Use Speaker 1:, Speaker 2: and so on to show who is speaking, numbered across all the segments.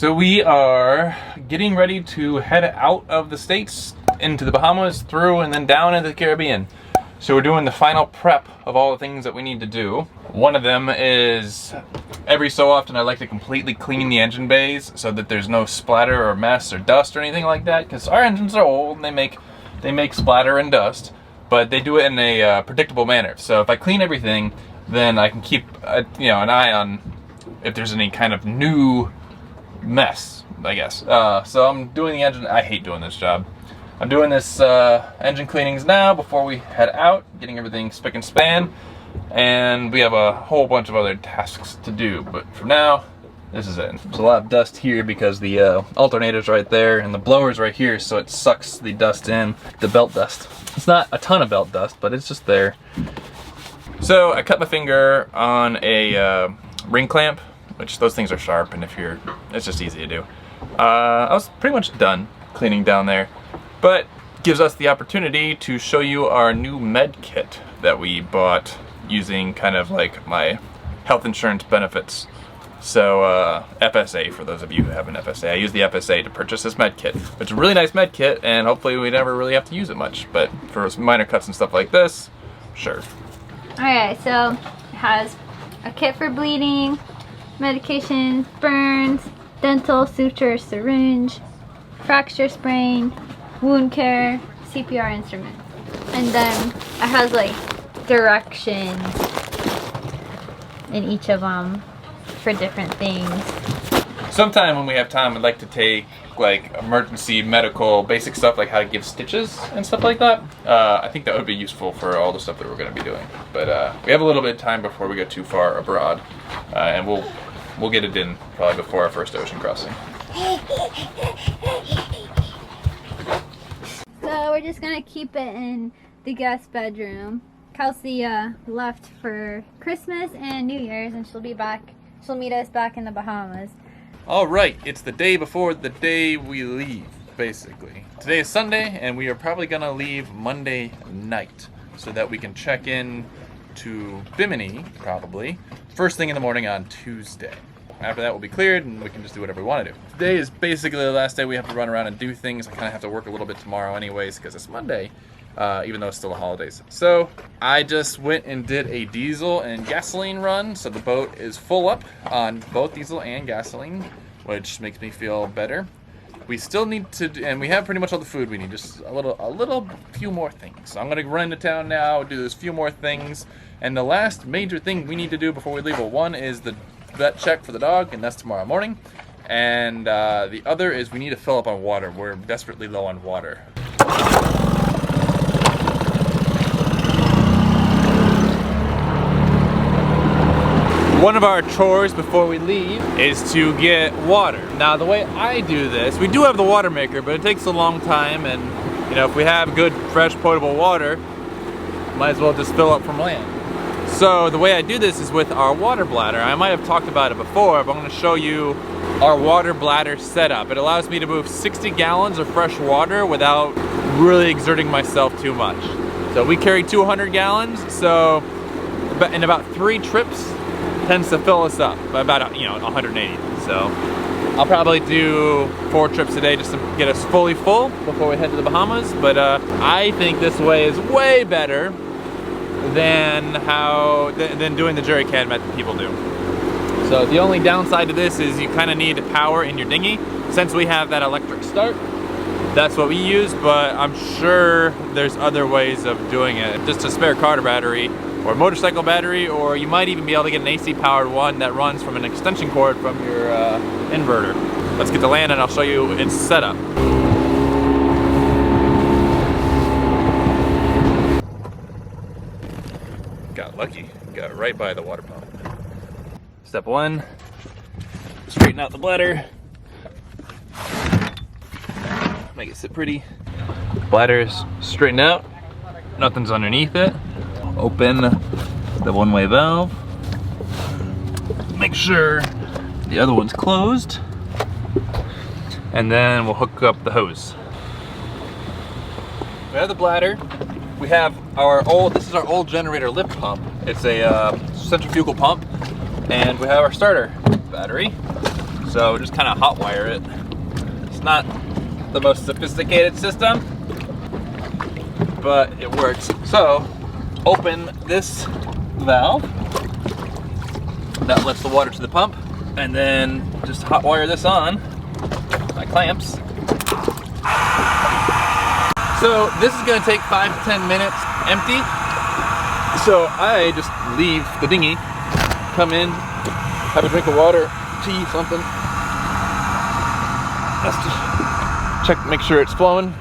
Speaker 1: So we are getting ready to head out of the States into the Bahamas, through, and then down into the Caribbean. So we're doing the final prep of all the things that we need to do. One of them is, every so often I like to completely clean the engine bays so that there's no splatter or mess or dust or anything like that, because our engines are old and they make splatter and dust, but they do it in a predictable manner. So if I clean everything, then I can keep an eye on if there's any kind of new mess, I guess. So I'm doing the engine. I hate doing this job. I'm doing this engine cleanings now before we head out, getting everything spick and span, and we have a whole bunch of other tasks to do, but for now, this is it. There's a lot of dust here because the alternator's right there and the blower's right here, so it sucks the dust in, the belt dust. It's not a ton of belt dust, but it's just there. So I cut my finger on a ring clamp, which those things are sharp, and it's just easy to do. I was pretty much done cleaning down there, but gives us the opportunity to show you our new med kit that we bought using kind of like my health insurance benefits. So FSA, for those of you who have an FSA, I use the FSA to purchase this med kit. It's a really nice med kit, and hopefully we never really have to use it much, but for minor cuts and stuff like this, sure.
Speaker 2: Alright, so it has a kit for bleeding, medications, burns, dental, suture, syringe, fracture spraying, wound care, CPR instruments. And then it has like directions in each of them for different things.
Speaker 1: Sometime when we have time, I'd like to take like emergency medical basic stuff, like how to give stitches and stuff like that. I think that would be useful for all the stuff that we're going to be doing. But we have a little bit of time before we go too far abroad, and we'll get it in probably before our first ocean crossing.
Speaker 2: So we're just gonna keep it in the guest bedroom. Kelsey left for Christmas and New Year's, and she'll be back. She'll meet us back in the Bahamas.
Speaker 1: All right, it's the day before the day we leave, basically. Today is Sunday, and we are probably gonna leave Monday night so that we can check in to Bimini, probably, first thing in the morning on Tuesday. After that, we'll be cleared, and we can just do whatever we want to do. Today is basically the last day we have to run around and do things. I kind of have to work a little bit tomorrow anyways, because it's Monday, even though it's still the holidays. So I just went and did a diesel and gasoline run, so the boat is full up on both diesel and gasoline, which makes me feel better. We still need to, and we have pretty much all the food we need, just a few more things. So I'm gonna run into town now, do those few more things, and the last major thing we need to do before we leave, one is the vet check for the dog, and that's tomorrow morning. And the other is we need to fill up on water. We're desperately low on water. One of our chores before we leave is to get water. Now the way I do this, we do have the water maker, but it takes a long time, and if we have good, fresh, potable water, might as well just fill up from land. So the way I do this is with our water bladder. I might have talked about it before, but I'm gonna show you our water bladder setup. It allows me to move 60 gallons of fresh water without really exerting myself too much. So we carry 200 gallons, so in about 3 trips, tends to fill us up by about 180. So I'll probably do 4 trips a day just to get us fully full before we head to the Bahamas. But I think this way is way better than doing the jerry can method people do. So the only downside to this is you kind of need power in your dinghy. Since we have that electric start, that's what we use, but I'm sure there's other ways of doing it. Just a spare car battery or motorcycle battery, or you might even be able to get an AC powered one that runs from an extension cord from your inverter. Let's get to land and I'll show you its setup. Got lucky, got right by the water pump. Step 1, straighten out the bladder. Make it sit pretty. Bladder's straightened out, nothing's underneath it. Open the one-way valve. Make sure the other one's closed. And then we'll hook up the hose. We have the bladder. We have this is our old generator lift pump. It's a centrifugal pump. And we have our starter battery. So just kind of hot wire it. It's not the most sophisticated system, but it works. So open this valve that lets the water to the pump, and then just hot wire this on by clamps. So this is gonna take 5 to 10 minutes empty. So I just leave the dinghy, come in, have a drink of water, tea, something. Let's just check, make sure it's flowing.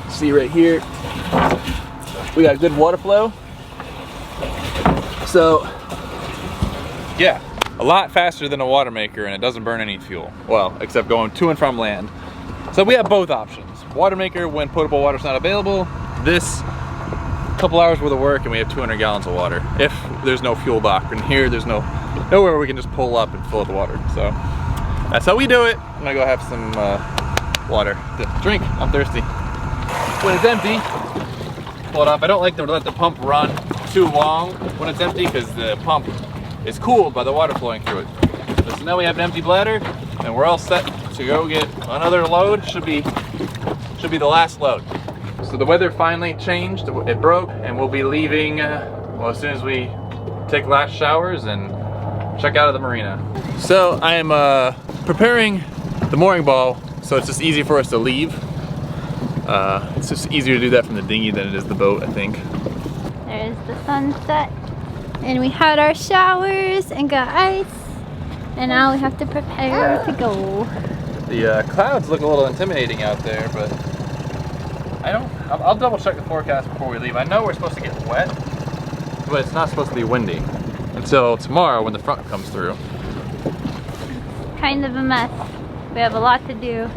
Speaker 1: See right here, we got good water flow. So yeah, a lot faster than a water maker, and it doesn't burn any fuel. Well, except going to and from land. So we have both options. Water maker when potable water's not available. This, couple hours worth of work, and we have 200 gallons of water. If there's no fuel dock, and here there's nowhere we can just pull up and fill up the water. So that's how we do it. I'm gonna go have some water to drink. I'm thirsty. When it's empty, pull it off. I don't like to let the pump run too long when it's empty, because the pump is cooled by the water flowing through it. So now we have an empty bladder, and we're all set to go get another load. Should be the last load. So the weather finally changed. It broke, and we'll be leaving well, as soon as we take last showers and check out of the marina. So I am preparing the mooring ball, so it's just easy for us to leave. It's just easier to do that from the dinghy than it is the boat, I think.
Speaker 2: There's the sunset. And we had our showers and got ice. And now we have to prepare to go.
Speaker 1: The clouds look a little intimidating out there, but I'll double check the forecast before we leave. I know we're supposed to get wet, but it's not supposed to be windy until tomorrow when the front comes through.
Speaker 2: Kind of a mess. We have a lot to do.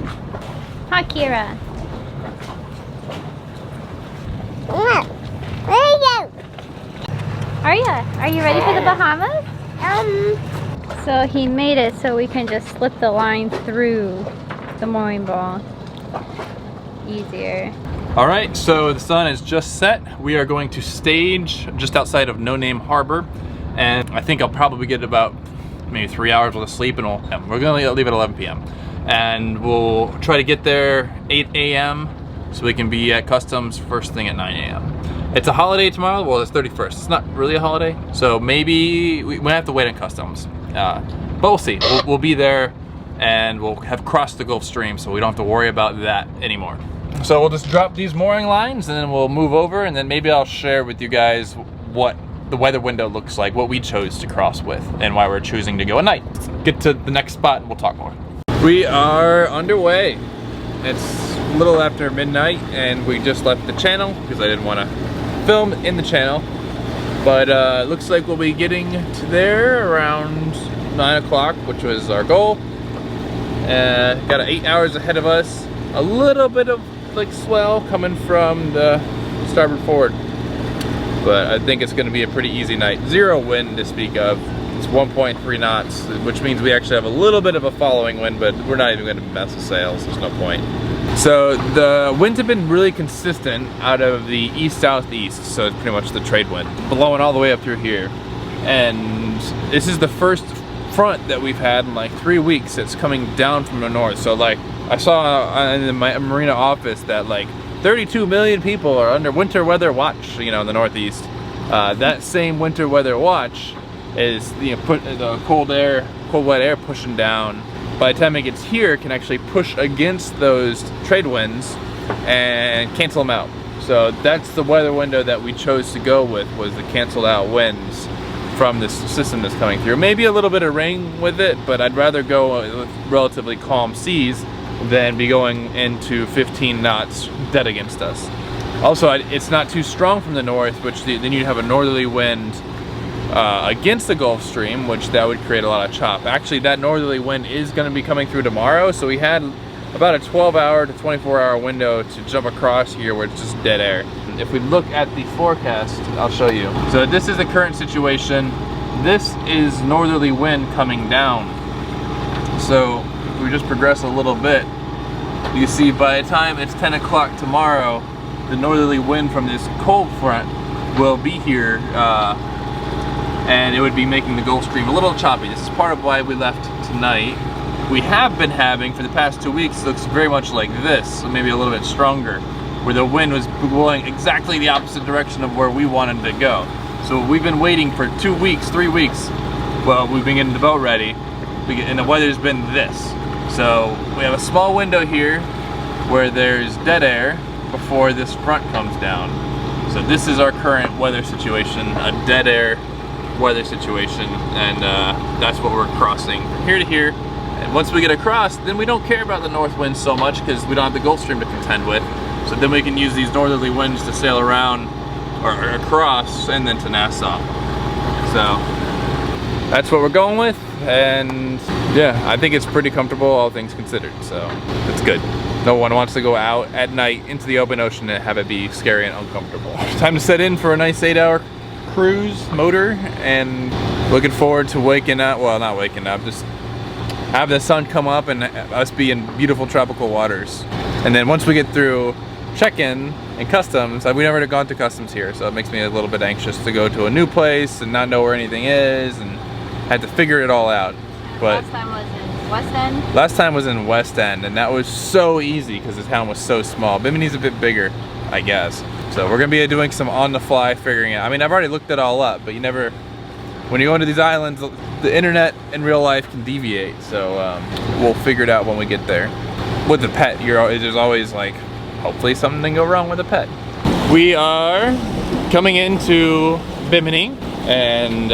Speaker 2: Huh, Kira? Are you ready for the Bahamas? So he made it so we can just slip the line through the mooring ball. Easier.
Speaker 1: All right, so the sun is just set. We are going to stage just outside of No Name Harbor, and I think I'll probably get about maybe 3 hours worth of sleep, and we're gonna leave at 11 p.m. and we'll try to get there 8 a.m. so we can be at customs first thing at 9 a.m. It's a holiday tomorrow. Well, it's 31st. It's not really a holiday, so maybe we might have to wait on customs. But we'll see. We'll be there, and we'll have crossed the Gulf Stream, so we don't have to worry about that anymore. So we'll just drop these mooring lines, and then we'll move over, and then maybe I'll share with you guys what the weather window looks like, what we chose to cross with, and why we're choosing to go at night. Let's get to the next spot, and we'll talk more. We are underway. It's a little after midnight, and we just left the channel because I didn't want to film in the channel. But looks like we'll be getting to there around 9 o'clock, which was our goal. Got 8 hours ahead of us. A little bit of like swell coming from the starboard forward, but I think it's going to be a pretty easy night. Zero wind to speak of. It's 1.3 knots, which means we actually have a little bit of a following wind, but we're not even going to mess with sails. There's no point. So the winds have been really consistent out of the east-southeast, so it's pretty much the trade wind, blowing all the way up through here. And this is the first front that we've had in like 3 weeks that's coming down from the north. So like I saw in my marina office that like 32 million people are under winter weather watch, you know, in the Northeast. That same winter weather watch is, you know, put the cold wet air pushing down. By the time it gets here, it can actually push against those trade winds and cancel them out. So that's the weather window that we chose to go with, was the canceled out winds from this system that's coming through. Maybe a little bit of rain with it, but I'd rather go with relatively calm seas than be going into 15 knots dead against us. Also, it's not too strong from the north, which then you'd have a northerly wind against the Gulf Stream, which that would create a lot of chop. Actually, that northerly wind is going to be coming through tomorrow, so we had about a 12-hour to 24-hour window to jump across here where it's just dead air. If we look at the forecast, I'll show you. So this is the current situation. This is northerly wind coming down. So if we just progress a little bit, you see by the time it's 10 o'clock tomorrow, the northerly wind from this cold front will be here, and it would be making the Gulf Stream a little choppy. This is part of why we left tonight, we have been having for the past 2 weeks looks very much like this, so maybe a little bit stronger, where the wind was blowing exactly the opposite direction of where we wanted to go. So we've been waiting for 2 weeks, 3 weeks. Well, we've been getting the boat ready, and the weather's been this. So we have a small window here where there's dead air before this front comes down. So this is our current weather situation, a dead air weather situation, and that's what we're crossing from here to here. And once we get across, then we don't care about the north winds so much because we don't have the Gulf Stream to contend with. So then we can use these northerly winds to sail around or across and then to Nassau. So that's what we're going with, and yeah, I think it's pretty comfortable, all things considered, so it's good. No one wants to go out at night into the open ocean and have it be scary and uncomfortable. Time to set in for a nice 8-hour cruise motor, and looking forward to waking up, well, not waking up, just have the sun come up and us be in beautiful tropical waters. And then once we get through check-in and customs, we've never gone to customs here, so it makes me a little bit anxious to go to a new place and not know where anything is and had to figure it all out. But
Speaker 2: last time was in West End?
Speaker 1: Last time was in West End, and that was so easy because the town was so small. Bimini's a bit bigger, I guess. So we're gonna be doing some on-the-fly figuring it out. I mean, I've already looked it all up, but you never, when you go into these islands, the internet in real life can deviate. So we'll figure it out when we get there. With the pet, there's always like, hopefully something didn't go wrong with the pet. We are coming into Bimini, and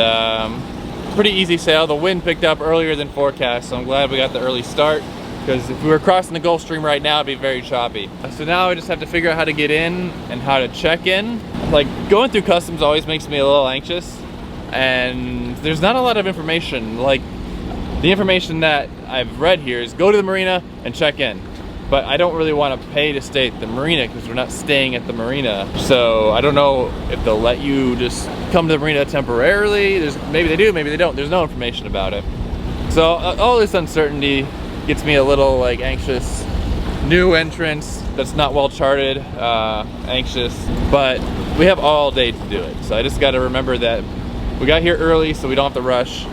Speaker 1: pretty easy sail. The wind picked up earlier than forecast, so I'm glad we got the early start, because if we were crossing the Gulf Stream right now, it'd be very choppy. So now I just have to figure out how to get in and how to check in. Like, going through customs always makes me a little anxious, and there's not a lot of information. Like, the information that I've read here is go to the marina and check in. But I don't really want to pay to stay at the marina because we're not staying at the marina. So I don't know if they'll let you just come to the marina temporarily. Maybe they do, maybe they don't. There's no information about it. So all this uncertainty gets me a little like anxious. New entrance that's not well charted, anxious. But we have all day to do it. So I just got to remember that we got here early so we don't have to rush,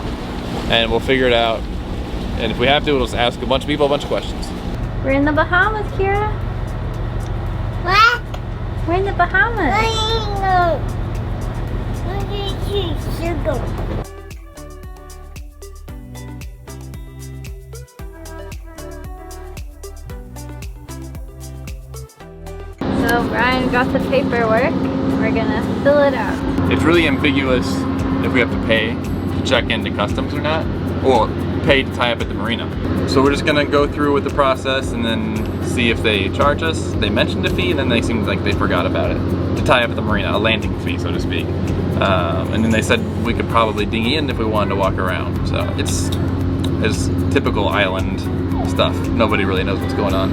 Speaker 1: and we'll figure it out. And if we have to, we'll just ask a bunch of people a bunch of questions.
Speaker 2: We're in the Bahamas, Kira.
Speaker 3: What?
Speaker 2: We're in the Bahamas. So Brian got the paperwork. We're gonna fill it out.
Speaker 1: It's really ambiguous if we have to pay to check into customs or not, or pay to tie up at the marina. So we're just gonna go through with the process and then see if they charge us. They mentioned a fee, and then they seemed like they forgot about it. To tie up at the marina, a landing fee, so to speak. And then they said we could probably dinghy in if we wanted to walk around. So it's typical island stuff. Nobody really knows what's going on.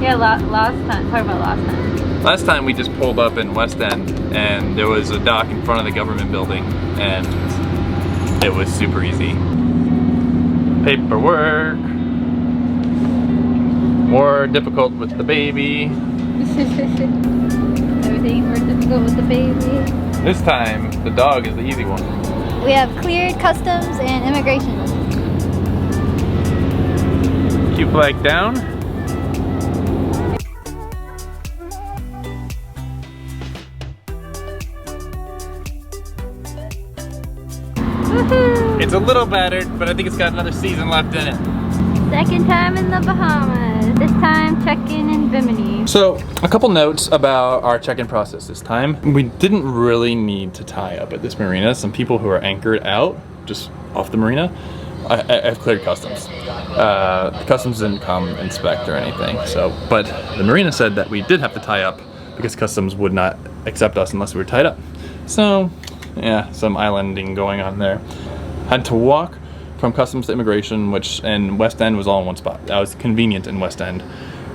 Speaker 2: Yeah, last time. Talk about last time.
Speaker 1: Last time we just pulled up in West End, and there was a dock in front of the government building, and it was super easy. Paperwork. More difficult with the baby.
Speaker 2: Everything more difficult with the baby.
Speaker 1: This time, the dog is the easy one.
Speaker 2: We have cleared customs and immigration.
Speaker 1: Cute flag down.
Speaker 2: Woohoo!
Speaker 1: It's a little battered, but I think it's got another season left in it.
Speaker 2: Second time in the Bahamas. This time check-in in Bimini.
Speaker 1: So, a couple notes about our check-in process this time. We didn't really need to tie up at this marina. Some people who are anchored out, just off the marina, I've cleared customs. Customs didn't come inspect or anything. So, but the marina said that we did have to tie up because customs would not accept us unless we were tied up. So, yeah, some islanding going on there. Had to walk from customs to immigration, which in West End was all in one spot. That was convenient in West End.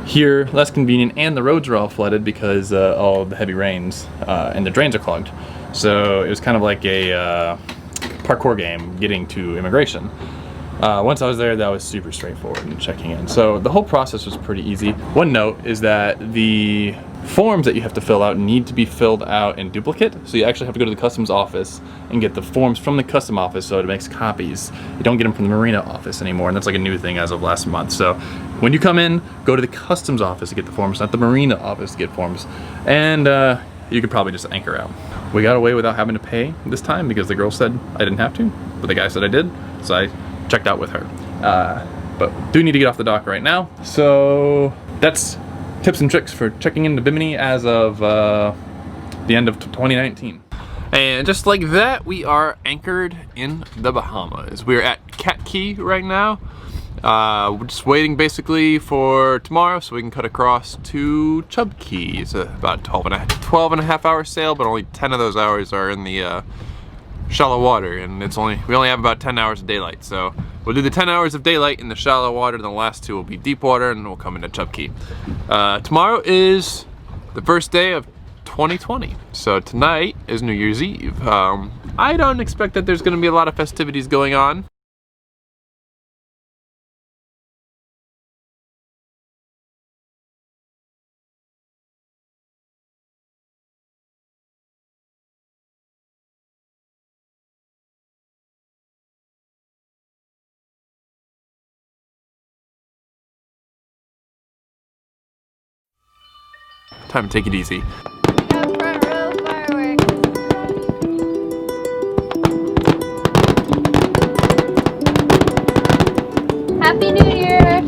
Speaker 1: Here, less convenient, and the roads are all flooded because all the heavy rains and the drains are clogged. So it was kind of like a parkour game getting to immigration. Once I was there, that was super straightforward in checking in. So the whole process was pretty easy. One note is that the forms that you have to fill out need to be filled out in duplicate. So you actually have to go to the customs office and get the forms from the custom office so it makes copies. You don't get them from the marina office anymore, and that's like a new thing as of last month. So when you come in, go to the customs office to get the forms, not the marina office to get forms. And you could probably just anchor out. We got away without having to pay this time because the girl said I didn't have to, but the guy said I did, so I checked out with her. But do need to get off the dock right now. So that's tips and tricks for checking into Bimini as of the end of 2019. And just like that, we are anchored in the Bahamas. We're at Cat Key right now. We're just waiting basically for tomorrow so we can cut across to Chub Key. It's about 12 and a half hour sail, but only 10 of those hours are in the shallow water, and we only have about 10 hours of daylight. So we'll do the 10 hours of daylight in the shallow water, and the last 2 will be deep water, and we'll come into Chub Key. Tomorrow is the first day of 2020, so tonight is New Year's Eve. I don't expect that there's going to be a lot of festivities going on. Time to take it easy.
Speaker 2: Front row fireworks. Happy New Year!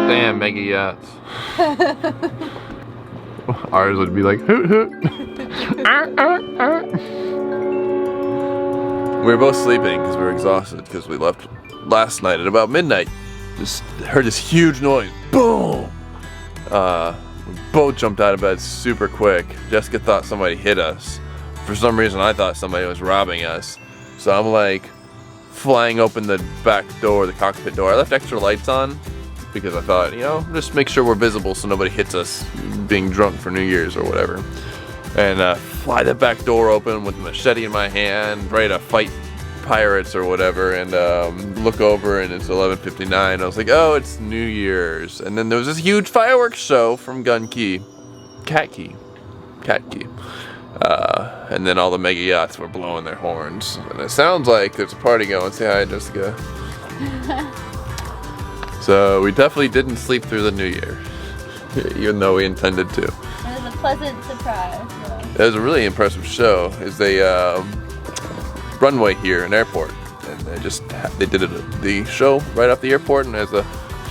Speaker 1: Damn, mega yachts. Ours would be like hoot hoot. We were both sleeping because we were exhausted because we left last night at about midnight. Just heard this huge noise. Boom! We both jumped out of bed super quick. Jessica thought somebody hit us. For some reason I thought somebody was robbing us. So I'm like flying open the back door, the cockpit door. I left extra lights on because I thought, you know, just make sure we're visible so nobody hits us being drunk for New Year's or whatever. And fly the back door open with a machete in my hand, ready to fight pirates or whatever, and look over and it's 11:59. I was like, oh, it's New Year's. And then there was this huge fireworks show from Cat Key. And then all the mega yachts were blowing their horns. And it sounds like there's a party going. Say hi, Jessica. So we definitely didn't sleep through the New Year, even though we intended to.
Speaker 2: It was a pleasant surprise.
Speaker 1: It was a really impressive show. It's a runway here, an airport, and they did the show right off the airport, and as the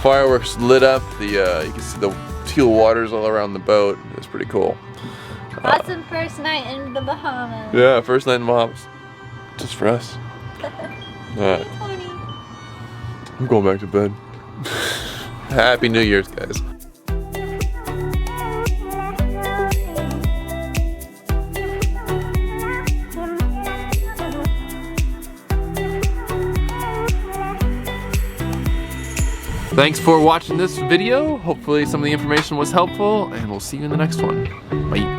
Speaker 1: fireworks lit up, you can see the teal waters all around the boat. It was pretty cool.
Speaker 2: Awesome first night in the Bahamas.
Speaker 1: Yeah, first night in the Bahamas, just for us. Alright, I'm going back to bed. Happy New Year's, guys. Thanks for watching this video. Hopefully some of the information was helpful, and we'll see you in the next one. Bye.